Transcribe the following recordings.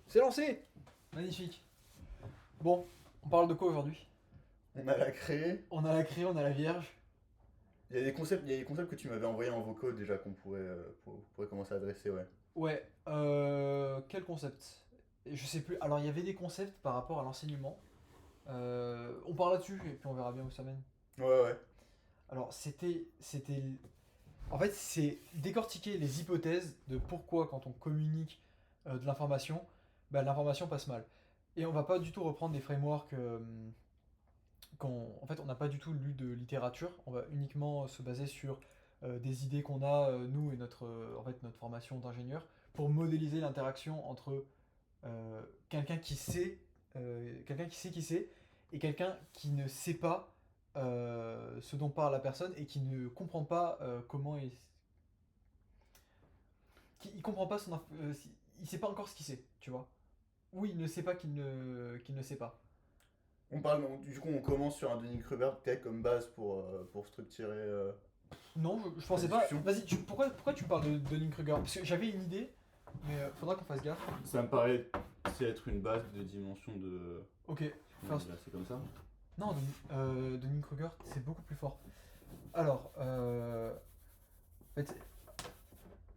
C'est lancé. Magnifique. Bon, on parle de quoi aujourd'hui? On a la créé. On a la craie, on a la vierge. Il y a des concepts que tu m'avais envoyés en vocaux déjà qu'on pourrait commencer à adresser, ouais. Ouais, quel concept? Je sais plus. Alors, il y avait des concepts par rapport à l'enseignement. On parle là-dessus et puis on verra bien où ça mène. Ouais, ouais. Alors, en fait, c'est décortiquer les hypothèses de pourquoi quand on communique de l'information, bah, l'information passe mal. Et on va pas du tout reprendre des frameworks en fait, on n'a pas du tout lu de littérature. On va uniquement se baser sur des idées qu'on a, nous et en fait, notre formation d'ingénieur, pour modéliser l'interaction entre quelqu'un qui sait qui c'est, et quelqu'un qui ne sait pas ce dont parle la personne et qui ne comprend pas comment il comprend pas il sait pas encore ce qu'il sait, tu vois. Ou il ne sait pas qu'il ne sait pas. Du coup, on commence sur un Dunning-Kruger peut-être comme base pour structurer Non, je la pensais pas. discussion. Vas-y, pourquoi tu parles de Dunning-Kruger? Parce que j'avais une idée, mais faudra qu'on fasse gaffe. Ça me paraît c'est être une base de dimension de. Ok, first. C'est comme ça. Non, Dunning-Kruger, c'est beaucoup plus fort. Alors, en fait,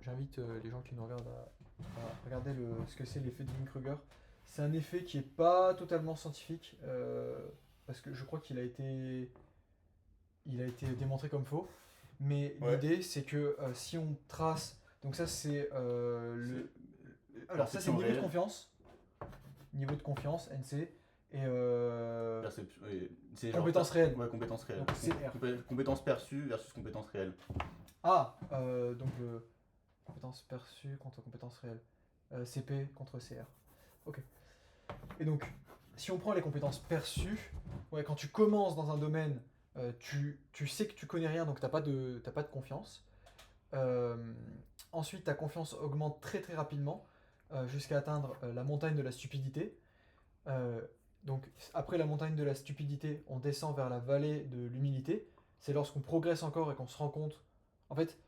j'invite les gens qui nous regardent à regarder ce que c'est l'effet Dunning-Kruger. C'est un effet qui est pas totalement scientifique, parce que je crois il a été démontré comme faux. Mais Ouais. l'idée, c'est que si on trace, donc ça c'est alors ça c'est Perception niveau de réelle. confiance, NC, et Perception. Ouais, c'est genre. compétence réelle. Ouais, compétence réelle. Donc CR. Compétence perçue versus compétence réelle. Ah, donc compétence perçue contre compétence réelle. CP contre CR. Ok. Et donc, si on prend les compétences perçues, ouais, quand tu commences dans un domaine, tu sais que tu connais rien, donc t'as pas de confiance. Euh, Ensuite, ta confiance augmente très très rapidement jusqu'à atteindre la montagne de la stupidité. Euh, donc, après la montagne de la stupidité, on descend vers la vallée de l'humilité. C'est lorsqu'on progresse encore et qu'on se rend compte. En fait,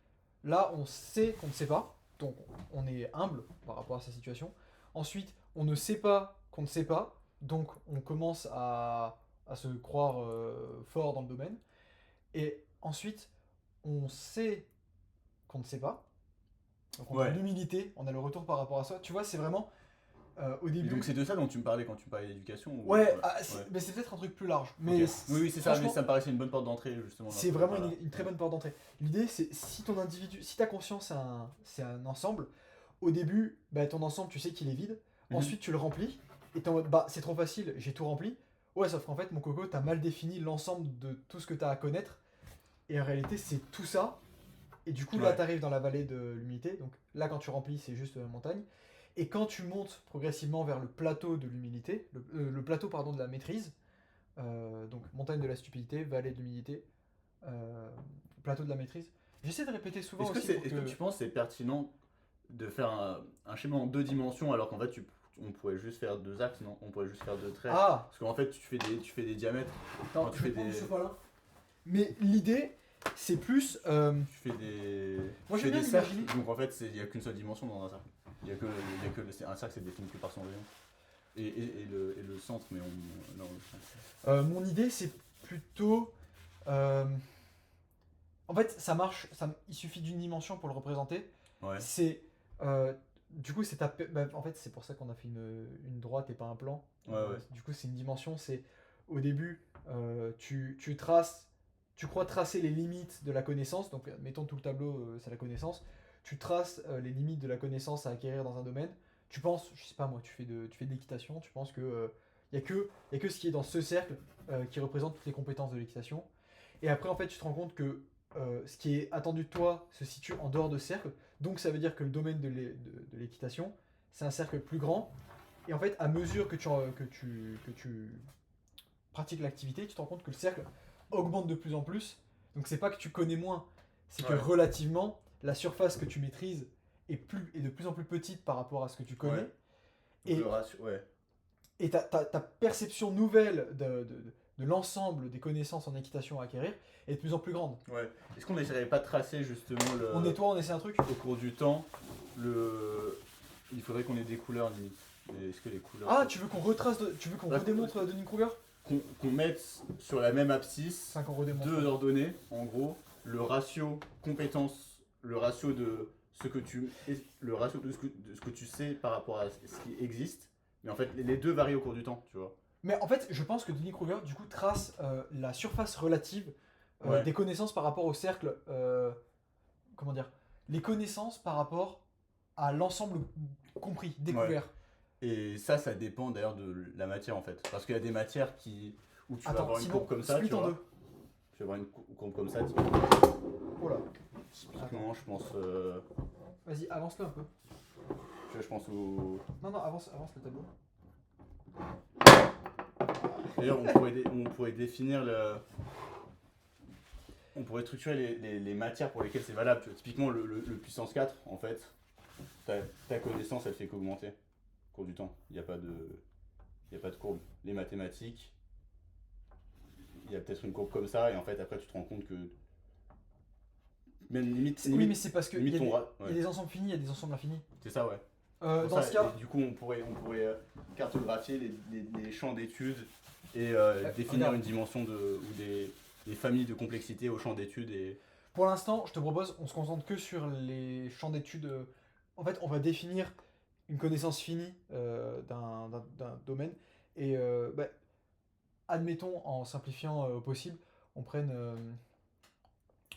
là, on sait qu'on ne sait pas, donc on est humble par rapport à sa situation. Ensuite, on ne sait pas qu'on ne sait pas, donc on commence à se croire fort dans le domaine. Et ensuite, on sait qu'on ne sait pas, donc on a Ouais. l'humilité, on a le retour par rapport à ça. Tu vois, c'est vraiment au Et donc début. c'est de ça dont tu me parlais quand tu me parlais d'éducation ou... Ouais, Ouais. Ouais. mais c'est peut-être un truc plus large. Ok. Mais Oui, oui, c'est ça, mais franchement, ça me paraissait une bonne porte d'entrée justement dans ce c'est vraiment truc-là. une très Ouais. bonne porte d'entrée. L'idée, c'est si ta conscience c'est un ensemble, au début, bah, ton ensemble, tu sais qu'il est vide. Mhm. Ensuite, tu le remplis. Et t'es en mode, bah, c'est trop facile, j'ai tout rempli. Ouais, sauf qu'en fait, mon coco, t'as mal défini l'ensemble de tout ce que t'as à connaître. Et en réalité, c'est tout ça. Et du coup, là, Ouais. t'arrives dans la vallée de l'humilité. Donc là, quand tu remplis, c'est juste la montagne. Et quand tu montes progressivement vers le plateau de l'humilité, le plateau, pardon, de la maîtrise, donc montagne de la stupidité, vallée de l'humilité, euh, plateau de la maîtrise. J'essaie de répéter souvent aussi pour Est-ce que que. tu penses que c'est pertinent de faire un schéma en deux dimensions alors qu'en fait on pourrait juste faire deux axes, non? On pourrait juste faire deux traits. Ah, Parce qu'en fait tu fais des diamètres, attends, quand tu je vais fais prendre des. ce là. Mais l'idée, c'est plus. Tu fais des. Moi, Tu j'aime fais bien des cercles, l'imaginer. donc en fait il n'y a qu'une seule dimension dans un cercle. Un cercle c'est défini que par son rayon. Et le centre, mais on. Non, le centre. Mon idée, c'est plutôt. euh, En fait, ça marche. Il suffit d'une dimension pour le représenter. Ouais. C'est. Du coup, en fait, c'est pour ça qu'on a fait une droite et pas un plan. Ouais, ouais. Du coup, c'est une dimension. C'est au début, tu traces. Tu crois tracer les limites de la connaissance. Donc, mettons tout le tableau, c'est la connaissance. Tu traces les limites de la connaissance à acquérir dans un domaine. Tu penses, je sais pas moi, tu fais de l'équitation. Tu penses que y a que ce qui est dans ce cercle qui représente toutes les compétences de l'équitation. Et après, en fait, tu te rends compte que ce qui est attendu de toi se situe en dehors de ce cercle. Donc ça veut dire que le domaine de l'équitation, c'est un cercle plus grand. Et en fait, à mesure que tu pratiques l'activité, tu te rends compte que le cercle augmente de plus en plus. Donc c'est pas que tu connais moins, c'est que Ouais. relativement, la surface que tu maîtrises est de plus en plus petite par rapport à ce que tu Ouais. connais. Donc le Et, ratio. Ouais. et ta perception nouvelle de l'ensemble des connaissances en équitation à acquérir est de plus en plus grande. Ouais. Est-ce qu'on n'essaierait pas de tracer justement On nettoie, on essaie un truc. au cours du temps le. Il faudrait qu'on ait des couleurs limite. Est-ce que les couleurs. Ah, tu veux qu'on retrace, tu veux qu'on Ouais, redémontre Dunning-Kruger? Qu'on mette sur la même abscisse 5 qu'on redémontre. deux ordonnées, en gros, le ratio compétence, le ratio de ce que tu, le ratio de ce que tu sais par rapport à ce qui existe, mais en fait les deux varient au cours du temps, tu vois. Mais en fait, je pense que Dunning-Kruger, du coup, trace la surface relative Ouais. des connaissances par rapport au cercle. Comment dire? Les connaissances par rapport à l'ensemble compris, découvert. Et ça dépend d'ailleurs de la matière en fait, parce qu'il y a des matières où tu vas Attends, avoir une sinon, courbe comme ça, split tu en vois. deux. Tu vas avoir une courbe comme ça, Oh là. typiquement, je pense, Vas-y, avance-le un peu. tu vois, je pense au. Non, avance le tableau. D'ailleurs, on pourrait définir le. On pourrait structurer les matières pour lesquelles c'est valable. Tu vois. Typiquement, le puissance 4, en fait, ta connaissance, elle fait qu'augmenter au cours du temps. Il n'y a pas de courbe. Les mathématiques, il y a peut-être une courbe comme ça, et en fait, après, tu te rends compte que. Même limite. Oui, mais c'est parce qu'il y, limite a ton des- rat- il y a ouais. des ensembles finis, il y a des ensembles infinis. C'est ça, ouais. Pour Dans ça, ce cas. et du coup, on pourrait cartographier les champs d'études et définir regarde. une dimension ou des familles de complexité au champ d'études. Et. Pour l'instant, je te propose, on se concentre que sur les champs d'études. En fait, on va définir une connaissance finie d'un domaine. Et admettons, en simplifiant au possible, on,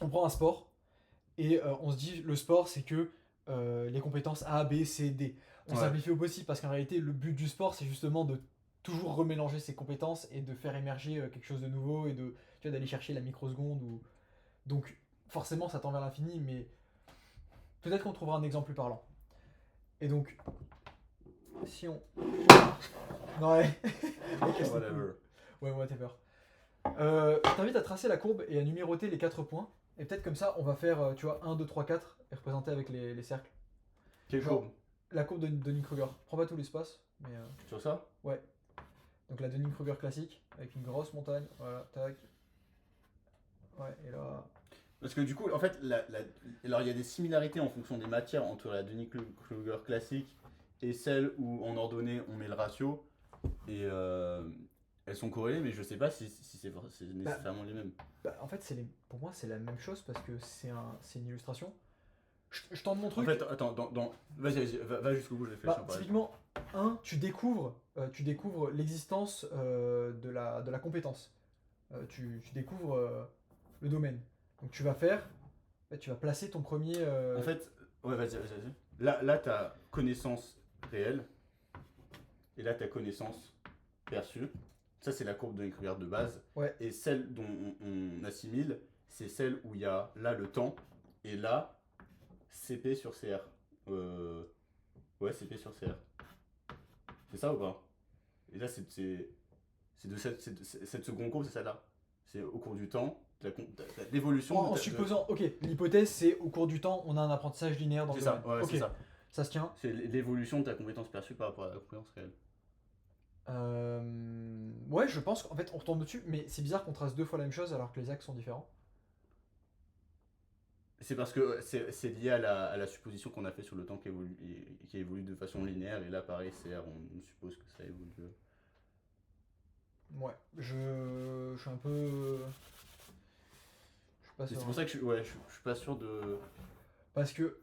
on prend un sport et on se dit le sport, c'est que les compétences A, B, C, D. On Ouais. simplifie au possible parce qu'en réalité, le but du sport, c'est justement de toujours remélanger ses compétences et de faire émerger quelque chose de nouveau et d'aller chercher la microseconde. Donc, forcément, ça tend vers l'infini, mais peut-être qu'on trouvera un exemple plus parlant. Et donc, si on. Non, ouais. Whatever. Ouais, whatever. Je t'invite à tracer la courbe et à numéroter les 4 points. Et peut-être comme ça, on va faire, tu vois, 1, 2, 3, 4 et représenter avec les cercles. Quelle Genre, courbe? La courbe de Dunning-Kruger. Prends pas tout l'espace, mais Sur ça? ouais. Donc la Dunning-Kruger classique, avec une grosse montagne. Voilà, tac. Ouais, et là. Parce que du coup, en fait, alors il y a des similarités en fonction des matières entre la Dunning-Kruger classique et celle où en ordonnée on met le ratio. Et elles sont corrélées, mais je sais pas si c'est nécessairement les mêmes. En fait, pour moi, c'est la même chose parce que c'est une illustration. Je tente mon En truc. fait, attends, vas-y, va jusqu'au bout, je réfléchis. Typiquement, tu découvres l'existence de la compétence. Tu découvres le domaine. Donc tu vas tu vas placer ton premier. En fait, ouais, vas-y. Là t'as connaissance réelle, et là t'as connaissance perçue. Ça, c'est la courbe de Dunning-Kruger de base. Ouais. Et celle dont on assimile, c'est celle où il y a là le temps, et là CP sur CR. Ouais, CP sur CR. C'est ça ou pas? Et là, c'est de cette seconde courbe, c'est celle-là. C'est au cours du temps, l'évolution. En supposant, ok, l'hypothèse c'est au cours du temps, on a un apprentissage linéaire dans le C'est ça, domaine. ouais, Ok, c'est ça. ça se tient. C'est l'évolution de ta compétence perçue par rapport à la compétence réelle. Ouais, je pense qu'en fait on retombe dessus, mais c'est bizarre qu'on trace 2 fois la même chose alors que les axes sont différents. C'est parce que c'est lié à la supposition qu'on a fait sur le temps qui évolue de façon linéaire, et là, pareil, on suppose que ça évolue. Ouais, je suis un peu. Je suis pas sûr. C'est pour ça que je suis pas sûr de. Parce que,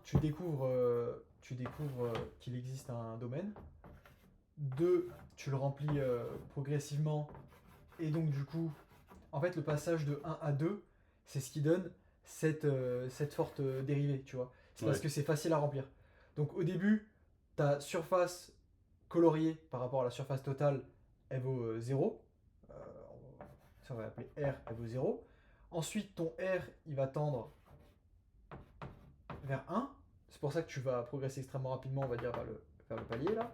tu découvres qu'il existe un domaine. 2, tu le remplis progressivement. Et donc, du coup, en fait, le passage de 1 à 2, c'est ce qui donne cette forte dérivée, tu vois. C'est parce Ouais. que c'est facile à remplir. Donc, au début, ta surface coloriée par rapport à la surface totale, elle vaut 0. Ça, on va l'appeler R, elle vaut 0. Ensuite, ton R, il va tendre vers 1. C'est pour ça que tu vas progresser extrêmement rapidement, on va dire, vers le palier, là.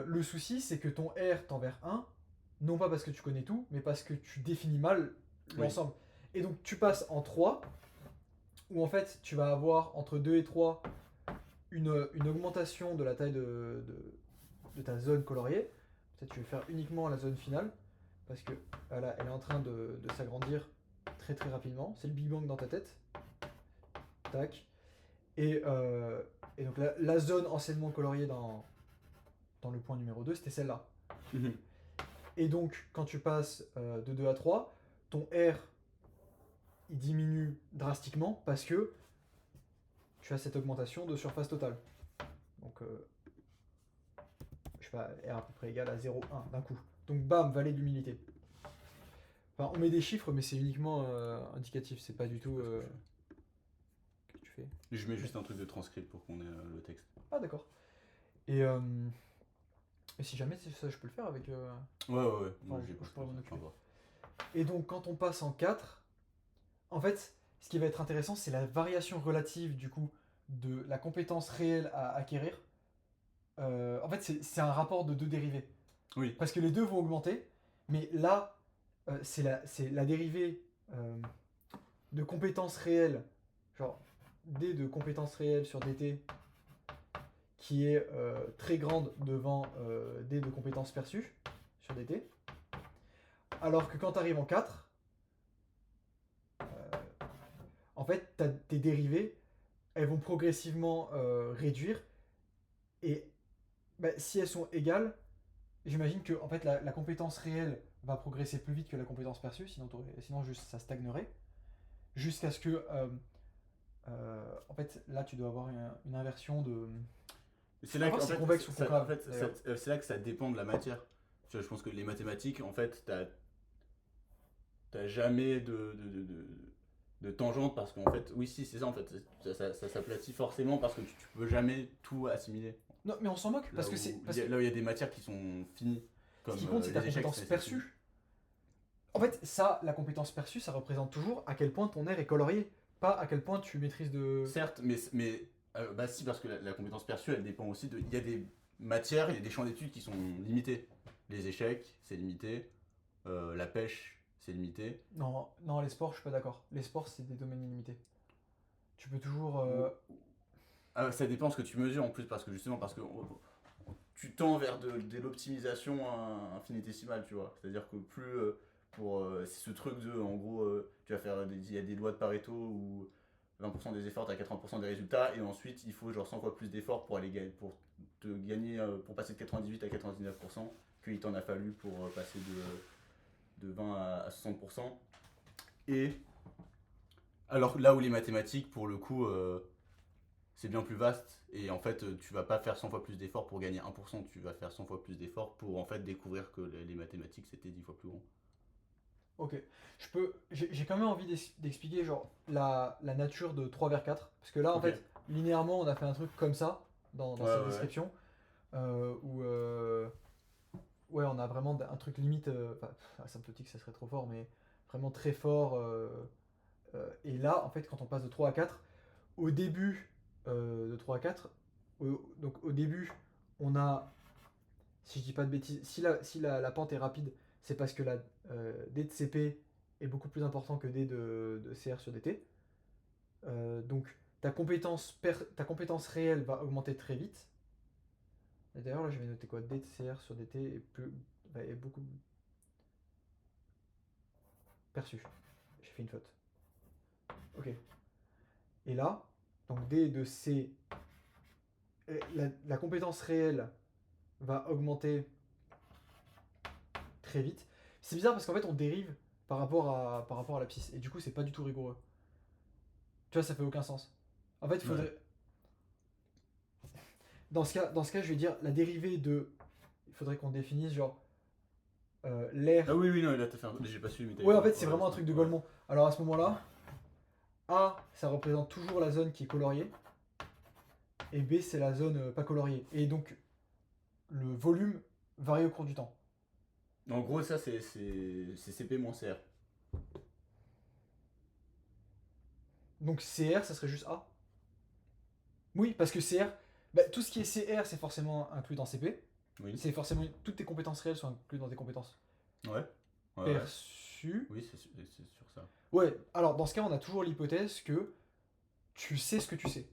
Le souci, c'est que ton R tend vers 1, non pas parce que tu connais tout, mais parce que tu définis mal l'ensemble. Et donc, tu passes en 3, où en fait, tu vas avoir entre 2 et 3 une augmentation de la taille de ta zone coloriée. Peut-être tu veux faire uniquement la zone finale, parce que voilà, elle est en train de s'agrandir très très rapidement. C'est le Big Bang dans ta tête. Tac. Et donc la zone anciennement coloriée dans dans le point numéro 2, c'était celle-là. Mhm. Et donc, quand tu passes de 2 à 3, ton R, il diminue drastiquement parce que tu as cette augmentation de surface totale. Donc, je sais pas, R à peu près égal à 0,1 d'un coup. Donc, bam, vallée d'humidité. Enfin, on met des chiffres, mais c'est uniquement indicatif, c'est pas du tout... Qu'est-ce que tu fais? Je mets juste un truc de transcript pour qu'on ait le texte. Ah, d'accord. Et si jamais c'est ça, je peux le faire avec... Ouais. Moi, Enfin, j'ai je pas pourrais m'en enfin, occuper. voir. Et donc, quand on passe en 4, en fait, ce qui va être intéressant, c'est la variation relative, du coup, de la compétence réelle à acquérir. En fait, c'est un rapport de deux dérivés. Oui. Parce que les deux vont augmenter, mais là, c'est la dérivée de compétences réelles, genre d de compétences réelles sur dt, qui est très grande devant d de compétences perçues sur dt. Alors que quand tu arrives en 4, en fait, tes dérivées, elles vont progressivement réduire. Et bah, si elles sont égales, j'imagine que en fait, la compétence réelle va progresser plus vite que la compétence perçue, sinon juste ça stagnerait. Jusqu'à ce que, en fait, là, tu dois avoir une inversion de... C'est là, voir que, si c'est convexe ou concave, d'ailleurs. c'est là que ça dépend de la matière. Tu vois, je pense que les mathématiques, en fait, t'as jamais de tangente parce qu'en fait, oui, si, c'est ça, en fait, ça s'aplatit forcément parce que tu peux jamais tout assimiler. Non, mais on s'en moque, parce que c'est... Là où il y a des matières qui sont finies, comme Ce qui compte, c'est ta les échecs, compétence c'est fini. perçue. En fait, ça, la compétence perçue, ça représente toujours à quel point ton air est colorié, pas à quel point tu maîtrises de... Certes, mais bah si, parce que la compétence perçue, elle dépend aussi de... Il y a des matières, il y a des champs d'études qui sont limités. Les échecs, c'est limité. La pêche, c'est limité. Non, non, les sports, je suis pas d'accord. Les sports, c'est des domaines illimités. Tu peux toujours... Ça dépend ce que tu mesures en plus, parce que justement, parce que tu tends vers de l'optimisation infinitésimale, tu vois. C'est-à-dire que plus... c'est ce truc de, en gros, tu vas faire... Il y a des lois de Pareto où 20% des efforts, t'as 80% des résultats, et ensuite, il faut genre 100 fois plus d'efforts pour te gagner, pour passer de 98 à 99%, qu'il t'en a fallu pour passer de 20 à 60%. Et alors là où les mathématiques, pour le coup, c'est bien plus vaste, et en fait, tu vas pas faire 100 fois plus d'efforts pour gagner 1%, tu vas faire 100 fois plus d'efforts pour en fait découvrir que les mathématiques c'était 10 fois plus grand. Ok. J'ai quand même envie d'expliquer genre la nature de 3 vers 4. Parce que là, en Ok. fait, linéairement, on a fait un truc comme ça, dans Ouais, cette ouais. description, où... ouais, on a vraiment un truc limite... Enfin, asymptotique, ça serait trop fort, mais vraiment très fort. Et là, en fait, quand on passe de 3 à 4, au début de 3 à 4, donc au début, on a, si je dis pas de bêtises, si la pente est rapide, c'est parce que la d de CP est beaucoup plus important que d de CR sur dt. Donc ta compétence réelle va augmenter très vite. Et d'ailleurs, là, je vais noter quoi? D de CR sur dt est beaucoup perçu. J'ai fait une faute. Ok. Et là, donc d de C, la compétence réelle va augmenter très vite. C'est bizarre parce qu'en fait on dérive par rapport à l'abscisse et du coup c'est pas du tout rigoureux. Tu vois, ça fait aucun sens. En fait, il faudrait... Ouais. Dans ce cas, je vais dire la dérivée de... Il faudrait qu'on définisse genre l'air... Ah oui, non, là t'as fait un... J'ai pas su, mais t'as Ouais, eu en un- fait c'est vraiment un truc de Golemont. Alors à ce moment-là, A, ça représente toujours la zone qui est coloriée, et B, c'est la zone pas coloriée. Et donc, le volume varie au cours du temps. En gros, ça c'est CP moins CR. Donc CR, ça serait juste A. Oui, parce que CR, bah, tout ce qui est CR, c'est forcément inclus dans CP. Oui. C'est forcément toutes tes compétences réelles sont incluses dans tes compétences Ouais. Ouais. perçues. Oui, c'est sur ça. Ouais, alors dans ce cas, on a toujours l'hypothèse que tu sais ce que tu sais.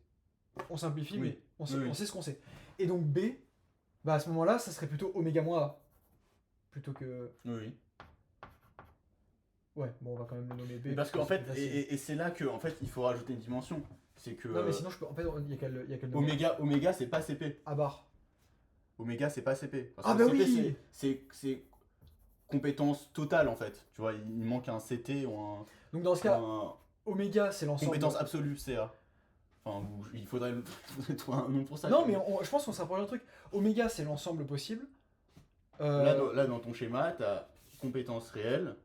On simplifie, Oui. mais on sait, Oui, oui. on sait ce qu'on sait. Et donc B, bah à ce moment-là, ça serait plutôt oméga moins A. Plutôt que. Oui. Ouais, bon, on va quand même le nommer B. Mais parce qu'en que c'est fait, plus facile. et c'est là que en fait, il faut rajouter une dimension. C'est que Non, mais sinon, je peux. En fait, il y a qu'à le nommer. oméga c'est pas CP. A bar. Oméga, c'est pas CP. Parce Ah que bah CP, oui. c'est compétence totale en fait. Tu vois, il manque un CT Donc dans ce ou cas, un oméga c'est l'ensemble. compétence absolue, CA. Enfin, il faudrait, faudrait trouver un nom pour ça. Non, quoi. mais je pense qu'on s'approche d'un truc. Oméga c'est l'ensemble possible. Là, dans ton schéma, tu as compétences réelles,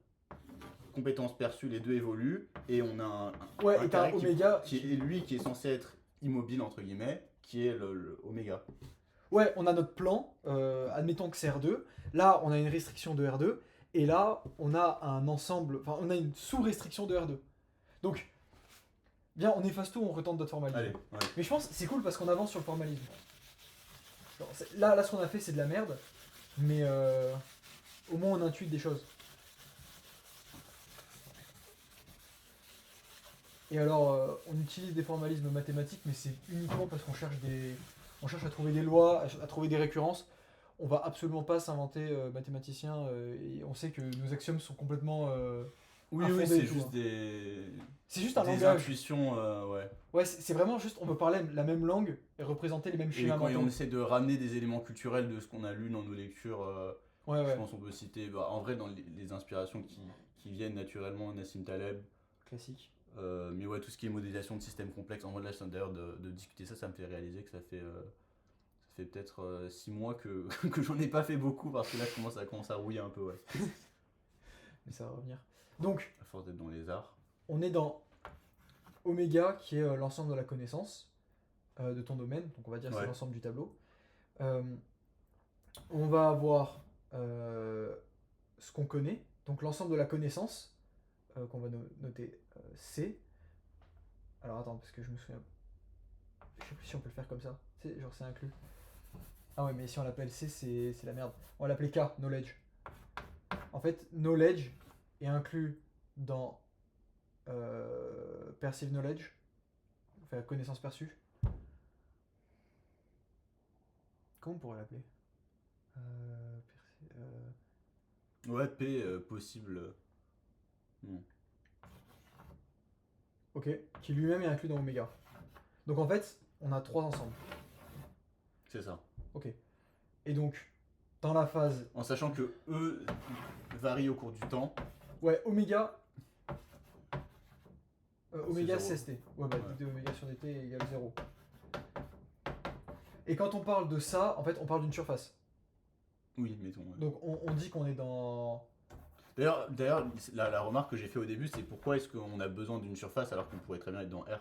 compétences perçues, les deux évoluent, et on a Ouais, un et t'as carré oméga. qui est lui qui est censé être immobile, entre guillemets, qui est le oméga. Ouais, on a notre plan. Admettons que c'est R2. Là, on a une restriction de R2. Et là, on a un ensemble. Enfin, on a une sous-restriction de R2. Donc, bien, on efface tout, on retente notre formalisme. Allez, ouais. Mais je pense que c'est cool parce qu'on avance sur le formalisme. Là, ce qu'on a fait, c'est de la merde. Mais au moins, on intuite des choses. Et alors, on utilise des formalismes mathématiques, mais c'est uniquement parce qu'on cherche on cherche à trouver des lois, à trouver des récurrences. On va absolument pas s'inventer mathématicien, et on sait que nos axiomes sont complètement Oui, infondés oui, et c'est tout, juste hein. des, C'est juste un des langage. intuitions, ouais. Ouais, c'est vraiment juste, on peut parler la même langue et représenter les mêmes Et schémas quand on mentaux. essaie de ramener des éléments culturels de ce qu'on a lu dans nos lectures, Ouais, je ouais, pense qu'on peut citer, en vrai, dans les inspirations qui viennent naturellement, Nassim Taleb. classique. Mais ouais, tout ce qui est modélisation de systèmes complexes, en vrai, là, d'ailleurs, de discuter ça, ça me fait réaliser que ça fait peut-être 6 mois que, que j'en ai pas fait beaucoup parce que là, ça commence à rouiller un peu, ouais. Mais ça va revenir. Donc, À force d'être dans les arts. on est dans oméga, qui est l'ensemble de la connaissance de ton domaine. Donc, on va dire que c'est Ouais. l'ensemble du tableau. Euh, on va avoir ce qu'on connaît, donc l'ensemble de la connaissance, qu'on va noter C. Alors attends, parce que je me souviens. Je sais plus si on peut le faire comme ça. Genre c'est inclus. Ah ouais, mais si on l'appelle C, c'est la merde. On va l'appeler K, knowledge. En fait, knowledge est inclus dans perceive knowledge, enfin connaissance perçue. Comment on pourrait l'appeler Ouais, P, possible. Non. Ok, qui lui-même est inclus dans Omega. Donc en fait, on a trois ensembles. C'est ça. Ok. Et donc, dans la phase. En sachant que E varie au cours du temps. Ouais, Oméga. Oméga C'est CST. zéro. Ouais, bah Ouais. dt oméga sur dt égale 0. Et quand on parle de ça, en fait, on parle d'une surface. Oui, mettons. Ouais. Donc on dit qu'on est dans. D'ailleurs la remarque que j'ai fait au début, c'est pourquoi est-ce qu'on a besoin d'une surface alors qu'on pourrait très bien être dans R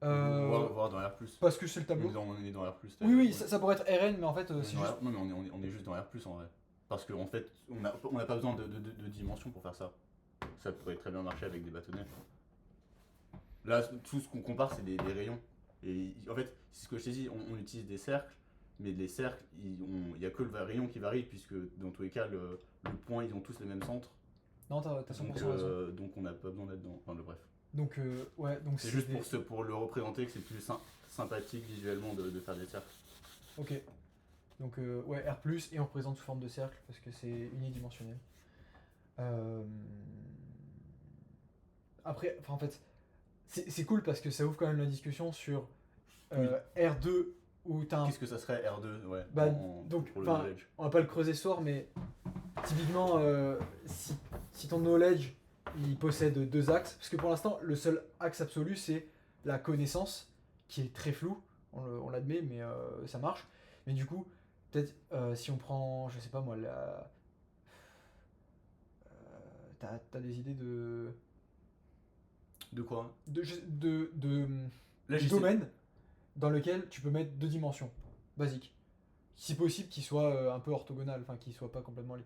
voire dans R+. Parce que c'est le tableau. On est dans R+. Oui, oui, ouais. ça pourrait être Rn, mais en fait, On est c'est dans juste. R- Non, mais on est juste dans R+, en vrai. Parce qu'en fait, on n'a pas besoin de dimensions pour faire ça. Ça pourrait très bien marcher avec des bâtonnets. Là, tout ce qu'on compare, c'est des rayons. Et en fait, c'est ce que je t'ai dit, on utilise des cercles, mais les cercles, il n'y a que le rayon qui varie, puisque dans tous les cas, le point, ils ont tous le même centre. Non, t'as 100% Donc, raison. donc on n'a pas besoin d'être dans. Enfin, bref. Donc, ouais, donc C'est juste des- pour le représenter que c'est plus sympathique visuellement de faire des cercles. Ok. Donc, ouais, R, et on représente sous forme de cercle parce que c'est unidimensionnel. Euh, Après, enfin, en fait, c'est cool parce que ça ouvre quand même la discussion sur R2 où t'as un. Qu'est-ce que ça serait R2 ouais, Bah, donc, pour le enfin, knowledge. on va pas le creuser ce soir, mais typiquement, si ton knowledge il possède deux axes, parce que pour l'instant, le seul axe absolu c'est la connaissance qui est très floue, on l'admet, mais ça marche. Mais du coup, peut-être si on prend, je sais pas moi, t'as des idées De quoi de Là, j'essaie. domaine dans lequel tu peux mettre deux dimensions basiques. Si possible, qu'il soit un peu orthogonal, enfin qu'il soit pas complètement lié.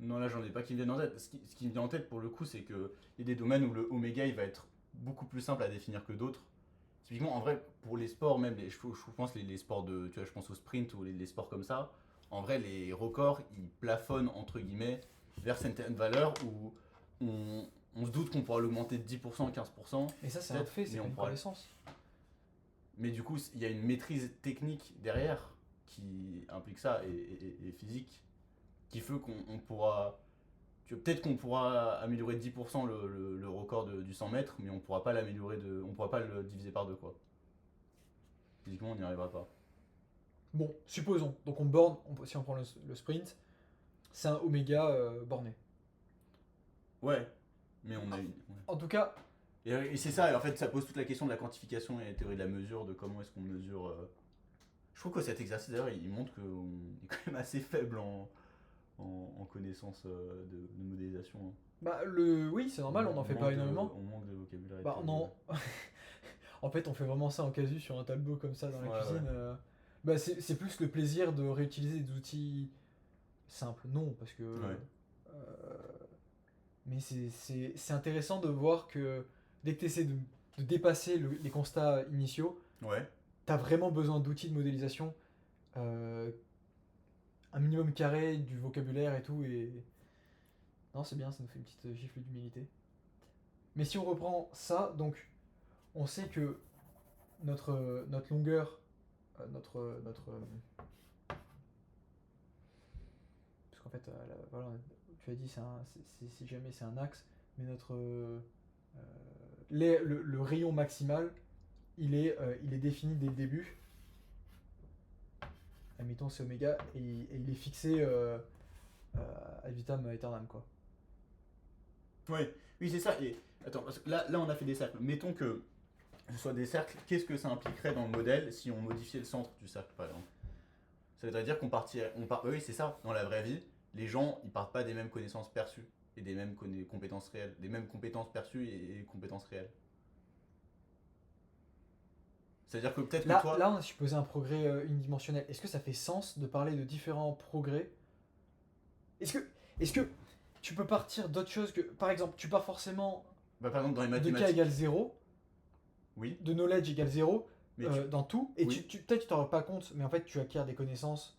Non, là, j'en ai pas qui me viennent en tête. Ce qui me vient en tête, pour le coup, c'est qu'il y a des domaines où le oméga, il va être beaucoup plus simple à définir que d'autres. Typiquement, en vrai, pour les sports, même, je pense les sports de. Tu vois, je pense au sprint ou les sports comme ça. En vrai, les records, ils plafonnent, entre guillemets, vers certaines valeurs où on se doute qu'on pourra l'augmenter de 10%, 15%. Et ça, c'est un peut-être, fait, c'est mais pas on une pourra- connaissance. Mais du coup, il y a une maîtrise technique derrière qui implique ça et physique qui fait qu'on pourra. Peut-être qu'on pourra améliorer de 10% le record du 100 mètres, mais on pourra pas l'améliorer on pourra pas le diviser par deux quoi. Physiquement, on n'y arrivera pas. Bon, supposons. Donc on borne, si on prend le sprint, c'est un oméga borné. Ouais, mais on a une. Ouais. En tout cas, Et c'est ça, et en fait, ça pose toute la question de la quantification et la théorie de la mesure, de comment est-ce qu'on mesure. Je trouve que cet exercice, d'ailleurs, il montre qu'on est quand même assez faible en connaissance de modélisation. Hein. bah oui, c'est normal, on n'en fait pas énormément. On manque de vocabulaire. et Bah de- non. En fait, on fait vraiment ça en casu sur un tableau comme ça dans la Ouais, cuisine. Bah c'est plus le plaisir de réutiliser des outils simples. Non, parce que. Ouais. Mais c'est intéressant de voir que dès que tu essaies de dépasser les constats initiaux, Ouais. tu as vraiment besoin d'outils de modélisation, euh, un minimum carré, du vocabulaire et tout. Et non, c'est bien, ça nous fait une petite gifle d'humilité. Mais si on reprend ça, donc on sait que notre longueur, notre parce qu'en fait, voilà, tu as dit, si jamais c'est un axe, mais le rayon maximal, il est défini dès le début. Admettons, c'est oméga, et il est fixé ad vitam aeternam, quoi. Ouais. Oui, c'est ça. Et attends, parce que là, on a fait des cercles. Mettons que ce soit des cercles, qu'est-ce que ça impliquerait dans le modèle si on modifiait le centre du cercle, par exemple? Ça voudrait dire qu'on partirait. Oui, c'est ça. Dans la vraie vie, les gens, ils partent pas des mêmes connaissances perçues et des mêmes compétences réelles. Des mêmes compétences perçues et compétences réelles. C'est-à-dire que peut-être que toi. Là, on a supposé un progrès unidimensionnel. Est-ce que ça fait sens de parler de différents progrès? Est-ce que tu peux partir d'autre chose que. Par exemple, tu pars forcément Bah, par exemple, dans les de k mathématiques. égale 0, Oui. de knowledge égale 0, Mais dans tout, et Oui. peut-être tu t'en rends pas compte, mais en fait tu acquiers des connaissances.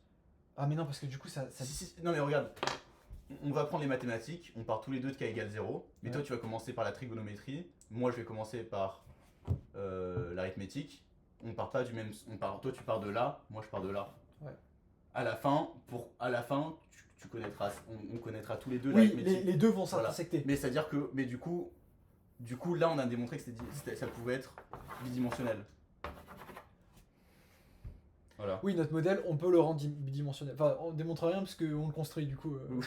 Ah mais non, parce que du coup ça. Non, mais regarde. On va prendre les mathématiques, on part tous les deux de k égale 0, mais Ouais. toi tu vas commencer par la trigonométrie, moi je vais commencer par l'arithmétique. On part pas du même. Toi tu pars de là, moi je pars de là. Ouais. À la fin, tu connaîtras, on connaîtra tous les deux Oui, l'arithmétique. les deux vont Voilà. s'intersecter. Mais c'est-à-dire que, mais du coup, là on a démontré que ça pouvait être bidimensionnel. Voilà. Oui, notre modèle, on peut le rendre bidimensionnel. Enfin, on démontre rien parce qu'on le construit du coup. Oui.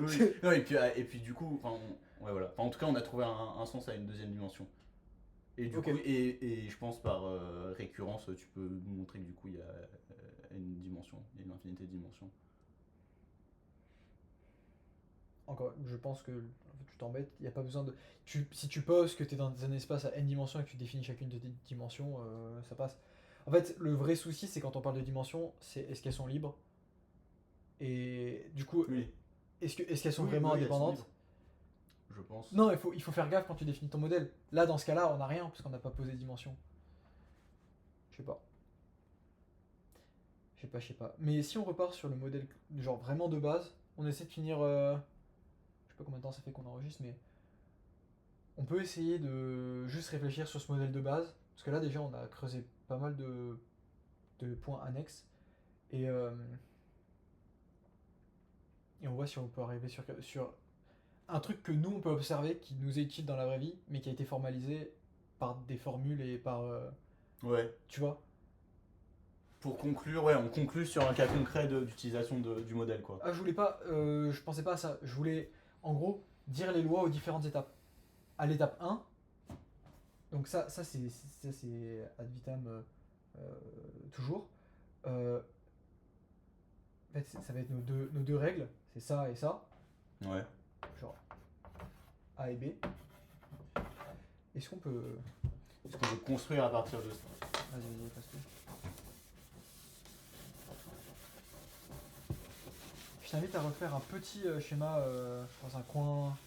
Oui. Non, et puis du coup, ouais, voilà. Enfin, en tout cas, on a trouvé un sens à une deuxième dimension. Et du Ok. coup, et je pense par récurrence, tu peux nous montrer que du coup, il y a une dimension, il y a une infinité de dimensions. Encore, je pense que en fait, tu t'embêtes, il n'y a pas besoin de. Si tu poses que tu es dans un espace à n dimensions et que tu définis chacune de tes dimensions, ça passe. En fait, le vrai souci, c'est quand on parle de dimensions, c'est est-ce qu'elles sont libres? Et du coup, Oui. est-ce qu'elles sont Oui, vraiment oui, elles sont indépendantes? libres, je pense. Non, il faut faire gaffe quand tu définis ton modèle. Là, dans ce cas-là, on n'a rien parce qu'on n'a pas posé de dimension. Je sais pas. Je sais pas. Mais si on repart sur le modèle, genre vraiment de base, on essaie de finir. Je sais pas combien de temps ça fait qu'on enregistre, mais on peut essayer de juste réfléchir sur ce modèle de base. Parce que là, déjà, on a creusé pas mal de points annexes. Et, euh, et on voit si on peut arriver sur un truc que nous, on peut observer, qui nous est utile dans la vraie vie, mais qui a été formalisé par des formules et par. Ouais. Tu vois? Pour conclure, ouais, on conclut sur un cas concret d'utilisation du modèle, quoi. Ah, je voulais pas. Je pensais pas à ça. Je voulais, en gros, dire les lois aux différentes étapes. À l'étape 1, donc ça c'est ad vitam toujours. En fait, ça va être nos deux règles, c'est ça et ça, Ouais. genre A et B. Est-ce qu'on peut. Est-ce qu'on peut construire à partir de ça? Vas-y, passe-le. Je t'invite à refaire un petit schéma dans un coin,